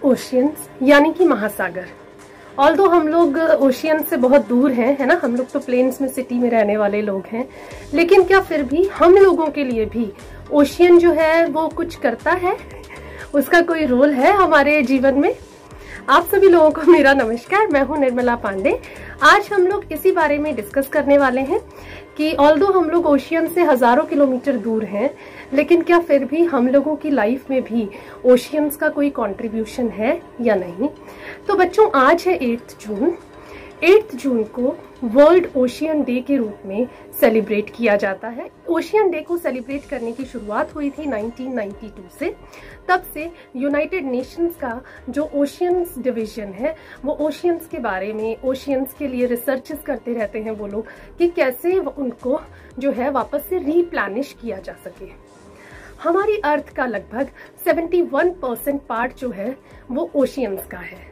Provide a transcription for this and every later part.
Oceans यानी कि महासागर। ऑल्दो हम लोग ओशियन से बहुत दूर हैं, है ना, हम लोग तो प्लेन्स में, सिटी में रहने वाले लोग हैं, लेकिन क्या फिर भी हम लोगों के लिए भी ओशियन जो है वो कुछ करता है, उसका कोई रोल है हमारे जीवन में? आप सभी लोगों को मेरा नमस्कार, मैं हूं निर्मला पांडे। आज हम लोग इसी बारे में डिस्कस करने वाले हैं कि ऑल्दो हम लोग ओशियन से हजारों किलोमीटर दूर हैं, लेकिन क्या फिर भी हम लोगों की लाइफ में भी ओशियंस का कोई कंट्रीब्यूशन है या नहीं। तो बच्चों, आज है 8 जून। 8 जून को वर्ल्ड ओशियन डे के रूप में सेलिब्रेट किया जाता है। ओशियन डे को सेलिब्रेट करने की शुरुआत हुई थी 1992 से। तब से यूनाइटेड नेशंस का जो ओशियंस डिवीजन है वो ओशियंस के बारे में, ओशियंस के लिए रिसर्चेस करते रहते हैं वो लोग कि कैसे उनको जो है वापस से रीप्लेनिश किया जा सके। हमारी अर्थ का लगभग 71% पार्ट जो है वो ओशियंस का है,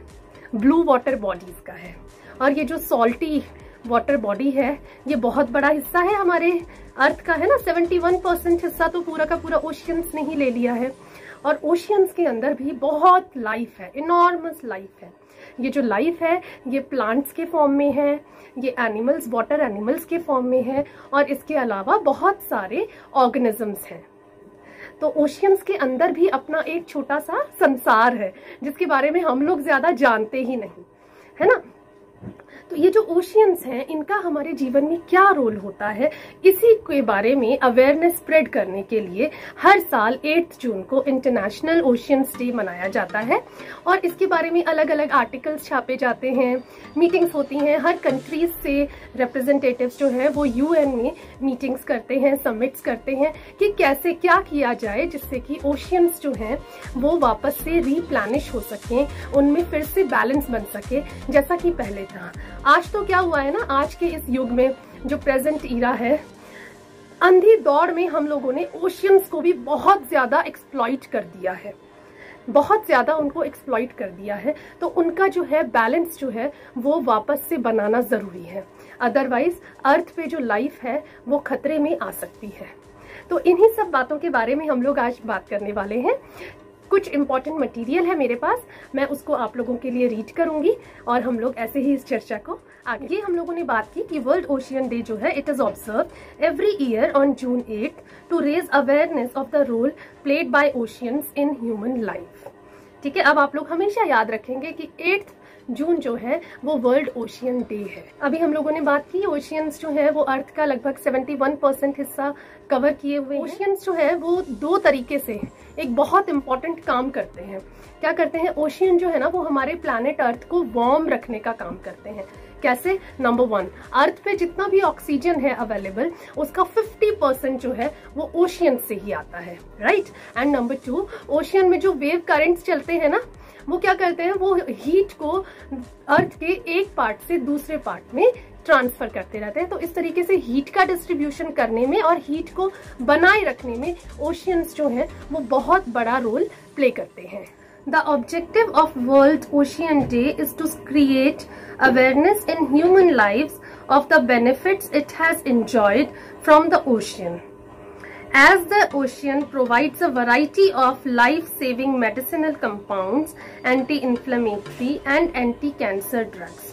ब्लू वाटर बॉडीज का है, और ये जो सॉल्टी वाटर बॉडी है ये बहुत बड़ा हिस्सा है हमारे अर्थ का, है ना। 71% हिस्सा तो पूरा का पूरा ओशियंस ने ही ले लिया है, और ओशियंस के अंदर भी बहुत लाइफ है, इनॉर्मस लाइफ है। ये जो लाइफ है ये प्लांट्स के फॉर्म में है, ये एनिमल्स, वाटर एनिमल्स के फॉर्म में है, और इसके अलावा बहुत सारे ऑर्गेनिजम्स हैं। तो ओशियंस के अंदर भी अपना एक छोटा सा संसार है जिसके बारे में हम लोग ज्यादा जानते ही नहीं, है ना। तो ये जो ओशियंस हैं इनका हमारे जीवन में क्या रोल होता है, इसी के बारे में अवेयरनेस स्प्रेड करने के लिए हर साल 8 जून को इंटरनेशनल ओशियंस डे मनाया जाता है, और इसके बारे में अलग अलग आर्टिकल्स छापे जाते हैं, मीटिंग्स होती हैं, हर कंट्रीज से रिप्रेजेंटेटिव्स जो है वो यूएन में मीटिंग्स करते हैं, समिट्स करते हैं कि कैसे क्या किया जाए जिससे कि ओशियंस जो हैं वो वापस से रीप्लेनिश हो सकें, उनमें फिर से बैलेंस बन सके जैसा कि पहले था। आज तो क्या हुआ है ना, आज के इस युग में जो प्रेजेंट ईरा है, अंधी दौड़ में हम लोगों ने ओशियंस को भी बहुत ज्यादा एक्सप्लॉइट कर दिया है, बहुत ज्यादा उनको एक्सप्लॉइट कर दिया है। तो उनका जो है बैलेंस जो है वो वापस से बनाना जरूरी है, अदरवाइज अर्थ पे जो लाइफ है वो खतरे में आ सकती है। तो इन्हीं सब बातों के बारे में हम लोग आज बात करने वाले हैं। कुछ इंपॉर्टेंट मटेरियल है मेरे पास, मैं उसको आप लोगों के लिए रीड करूंगी और हम लोग ऐसे ही इस चर्चा को आगे। ये हम लोगों ने बात की कि वर्ल्ड ओशियन डे जो है it is observe every year on June 8 to raise awareness of the role played by oceans in human life. ठीक है, अब आप लोग हमेशा याद रखेंगे कि 8 जून जो है वो वर्ल्ड ओशियन डे है। अभी हम लोगों ने बात की ओशियंस जो है वो अर्थ का लगभग 71% हिस्सा कवर किए हुए हैं। ओशियंस जो है वो 2 तरीके से एक बहुत इंपॉर्टेंट काम करते हैं। क्या करते हैं? ओशियन जो है ना वो हमारे प्लैनेट अर्थ को वार्म रखने का काम करते हैं। कैसे? नंबर 1, अर्थ पे जितना भी ऑक्सीजन है अवेलेबल उसका 50% जो है वो ओशियन से ही आता है, राइट। एंड नंबर 2, ओशियन में जो वेव करंट्स चलते हैं ना वो क्या करते हैं, वो हीट को अर्थ के एक पार्ट से दूसरे पार्ट में ट्रांसफर करते रहते हैं। तो इस तरीके से हीट का डिस्ट्रीब्यूशन करने में और हीट को बनाए रखने में ओशियंस जो है वो बहुत बड़ा रोल प्ले करते हैं। The objective of World Ocean Day is to create awareness in human lives of the benefits it has enjoyed from the ocean. As the ocean provides a variety of life-saving medicinal compounds, anti-inflammatory and anti-cancer drugs.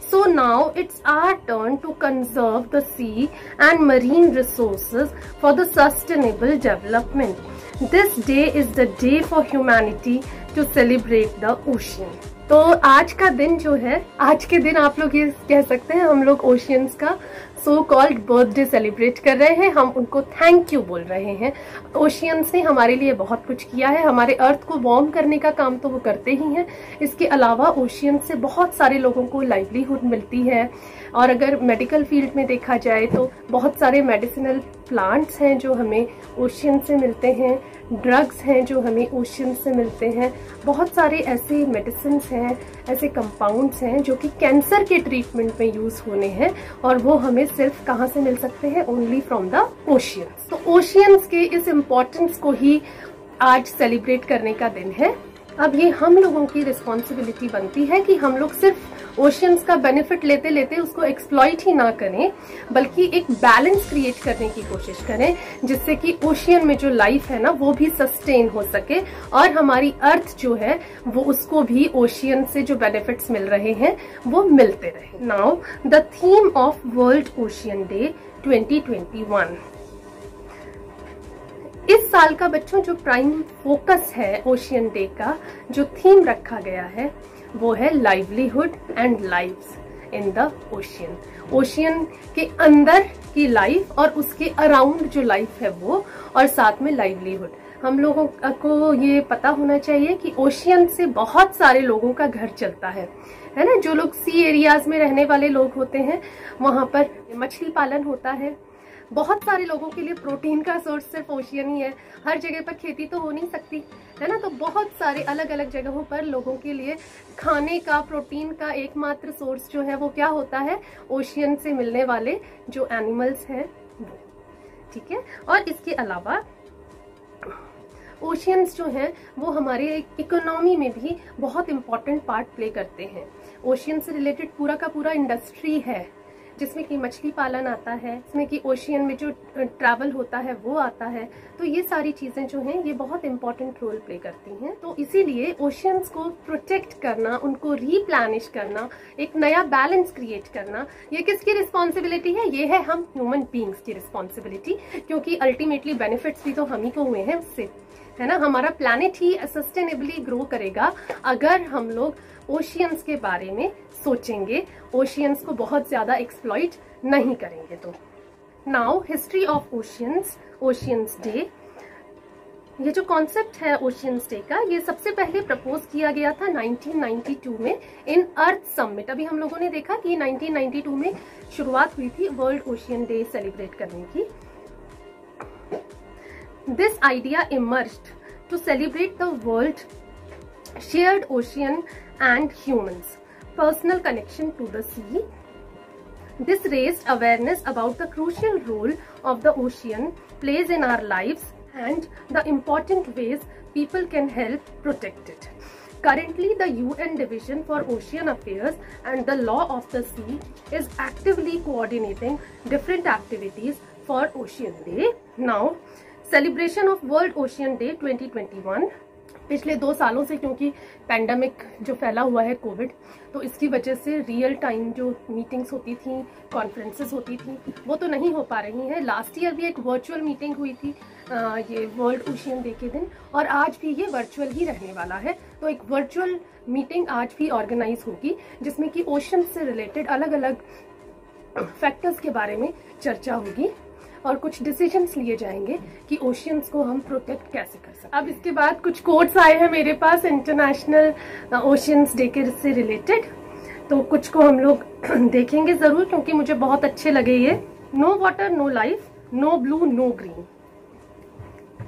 So now it's our turn to conserve the sea and marine resources for the sustainable development. This day is the day for humanity to celebrate the ocean. तो आज का दिन जो है, आज के दिन आप लोग ये कह सकते हैं हम लोग ओशियंस का सो कॉल्ड बर्थडे सेलिब्रेट कर रहे हैं, हम उनको थैंक यू बोल रहे हैं। ओशियंस ने हमारे लिए बहुत कुछ किया है, हमारे अर्थ को वार्म करने का काम तो वो करते ही हैं, इसके अलावा ओशियन से बहुत सारे लोगों को लाइवलीहुड मिलती है। और अगर मेडिकल फील्ड में देखा जाए तो बहुत सारे मेडिसिनल प्लांट्स हैं जो हमें ओशियन से मिलते हैं, ड्रग्स हैं जो हमें ओशियन से मिलते हैं, बहुत सारे ऐसे मेडिसिन हैं, ऐसे कंपाउंड्स हैं जो कि कैंसर के ट्रीटमेंट में यूज होने हैं, और वो हमें सिर्फ कहाँ से मिल सकते हैं? Only from the oceans. तो ओशियंस के इस इम्पोर्टेंस को ही आज सेलिब्रेट करने का दिन है। अब ये हम लोगों की रिस्पॉन्सिबिलिटी बनती है कि हम लोग सिर्फ ओशियंस का बेनिफिट लेते लेते उसको एक्सप्लॉइट ही ना करें, बल्कि एक बैलेंस क्रिएट करने की कोशिश करें, जिससे कि ओशियन में जो लाइफ है ना वो भी सस्टेन हो सके और हमारी अर्थ जो है वो उसको भी ओशियन से जो बेनिफिट्स मिल रहे हैं वो मिलते रहे। Now the theme of world ocean day 2021। इस साल का बच्चों जो प्राइम फोकस है ओशियन डे का, जो थीम रखा गया है वो है livelihood and lives in the ocean. Ocean के अंदर की लाइफ और उसके अराउंड जो लाइफ है वो, और साथ में लाइवलीहुड। हम लोगों को ये पता होना चाहिए कि ओशियन से बहुत सारे लोगों का घर चलता है ना। जो लोग सी एरियाज में रहने वाले लोग होते हैं वहां पर मछली पालन होता है। बहुत सारे लोगों के लिए प्रोटीन का सोर्स सिर्फ ओशियन ही है। हर जगह पर खेती तो हो नहीं सकती है ना, तो बहुत सारे अलग अलग जगहों पर लोगों के लिए खाने का, प्रोटीन का एकमात्र सोर्स जो है वो क्या होता है, ओशियन से मिलने वाले जो एनिमल्स हैं वो। ठीक है, और इसके अलावा ओशियंस जो हैं वो हमारे इकोनॉमी में भी बहुत इंपॉर्टेंट पार्ट प्ले करते हैं। ओशियन से रिलेटेड पूरा का पूरा इंडस्ट्री है, जिसमें कि मछली पालन आता है, इसमें कि ओशियन में जो ट्रैवल होता है वो आता है। तो ये सारी चीजें जो हैं ये बहुत इंपॉर्टेंट रोल प्ले करती हैं। तो इसीलिए ओशियंस को प्रोटेक्ट करना, उनको रीप्लानिश करना, एक नया बैलेंस क्रिएट करना, ये किसकी रिस्पॉन्सिबिलिटी है? ये है हम ह्यूमन बींग्स की रिस्पॉन्सिबिलिटी, क्योंकि अल्टीमेटली बेनिफिट्स भी तो हम ही को हुए हैं उससे, है ना। हमारा प्लैनेट ही सस्टेनेबली ग्रो करेगा अगर हम लोग ओशियंस के बारे में सोचेंगे, ओशियंस को बहुत ज्यादा एक्सप्लॉइट नहीं करेंगे। तो now history of oceans, oceans day. ये जो कॉन्सेप्ट है ओशियंस डे का, ये सबसे पहले प्रपोज किया गया था 1992 में इन अर्थ समिट। अभी हम लोगों ने देखा कि 1992 में शुरुआत हुई थी वर्ल्ड ओशियन डे सेलिब्रेट करने की। This idea emerged to celebrate the world shared ocean and humans' personal connection to the sea. This raised awareness about the crucial role of the ocean plays in our lives and the important ways people can help protect it. Currently, the UN Division for Ocean Affairs and the Law of the Sea is actively coordinating different activities for Ocean Day. Now, celebration of world ocean day 2021। पिछले 2 सालों से क्योंकि pandemic जो फैला हुआ है Covid, तो इसकी वजह से रियल टाइम जो मीटिंग्स होती थी, कॉन्फ्रेंसेस होती थी, वो तो नहीं हो पा रही हैं। लास्ट ईयर भी एक वर्चुअल मीटिंग हुई थी ये वर्ल्ड ओशियन डे के दिन, और आज भी ये वर्चुअल ही रहने वाला है। तो एक वर्चुअल मीटिंग आज भी ऑर्गेनाइज होगी, जिसमें कि ओशन से रिलेटेड अलग अलग फैक्टर्स के बारे में चर्चा होगी और कुछ डिसीजंस लिए जाएंगे कि ओशियंस को हम प्रोटेक्ट कैसे कर सकते हैं। अब इसके बाद कुछ कोट्स आए हैं मेरे पास इंटरनेशनल ओशियंस डे के से रिलेटेड, तो कुछ को हम लोग देखेंगे जरूर, क्योंकि मुझे बहुत अच्छे लगे ये। No water no life, no blue no green.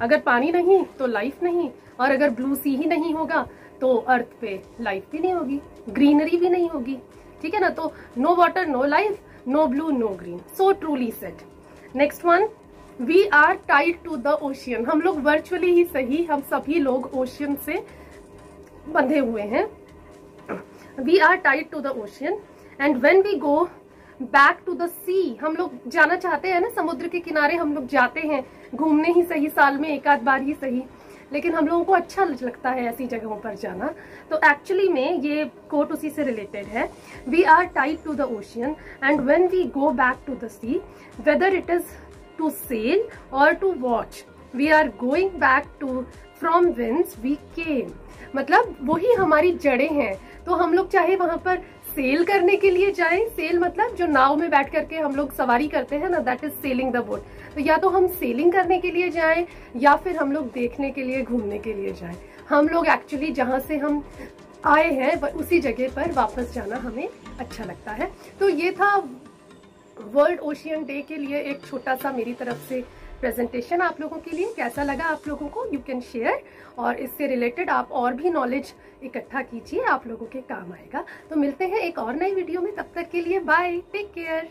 अगर पानी नहीं तो लाइफ नहीं, और अगर ब्लू सी ही नहीं होगा तो अर्थ पे लाइफ भी नहीं होगी, ग्रीनरी भी नहीं होगी। ठीक है ना, तो no water no life, no blue no green, so truly said. Next one, we are tied to the ocean. हम लोग वर्चुअली ही सही, हम सभी लोग ओशियन से बंधे हुए हैं। We are tied to the ocean and when we go back to the sea, हम लोग जाना चाहते हैं ना, समुद्र के किनारे हम लोग जाते हैं घूमने ही सही, साल में एक आध बार ही सही, लेकिन हम लोगों को अच्छा लगता है ऐसी जगहों पर जाना। तो एक्चुअली में ये कोट उसी से रिलेटेड है। We are tied to the ocean and when we go back to the sea, whether it is to sail or to watch, we are going back to from whence we came। मतलब वही हमारी जड़ें हैं। तो हम लोग चाहे वहां पर सेल करने के लिए जाएं, सेल मतलब जो नाव में बैठ करके हम लोग सवारी करते हैं ना, that is selling the boat. तो या तो हम सेलिंग करने के लिए जाएं या फिर हम लोग देखने के लिए, घूमने के लिए जाएं। हम लोग एक्चुअली जहां से हम आए हैं उसी जगह पर वापस जाना हमें अच्छा लगता है। तो ये था वर्ल्ड ओशियन डे के लिए एक छोटा सा मेरी तरफ से प्रेजेंटेशन आप लोगों के लिए। कैसा लगा आप लोगों को, यू कैन शेयर, और इससे रिलेटेड आप और भी नॉलेज इकट्ठा कीजिए, आप लोगों के काम आएगा। तो मिलते हैं एक और नई वीडियो में, तब तक के लिए बाय, टेक केयर।